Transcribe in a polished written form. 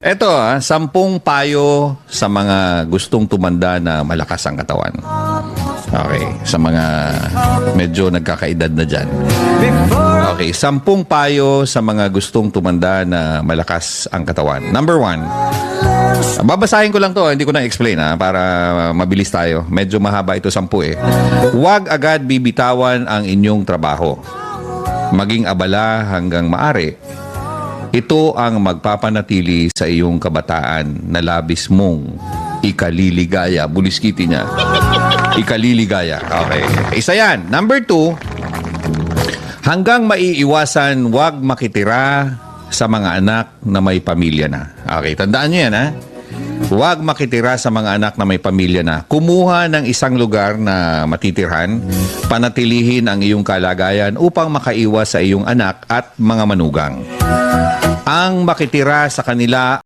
Ito, 10 payo sa mga gustong tumanda na malakas ang katawan. Okay, sa mga medyo nagkakaedad na dyan. Okay, 10 payo sa mga gustong tumanda na malakas ang katawan. Number 1. Babasahin ko lang to, hindi ko na explain para mabilis tayo. Medyo mahaba ito 10 eh. Huwag agad bibitawan ang inyong trabaho. Maging abala hanggang maaari. Ito ang magpapanatili sa iyong kabataan na labis mong ikaliligaya. Buliskiti niya. Ikaliligaya. Okay. Isa yan. Number 2, hanggang maiiwasan, huwag makitira sa mga anak na may pamilya na. Okay, tandaan niyo yan Huwag makitira sa mga anak na may pamilya na. Kumuha ng isang lugar na matitirhan, panatilihin ang iyong kalagayan upang makaiwas sa iyong anak at mga manugang. Ang makitira sa kanila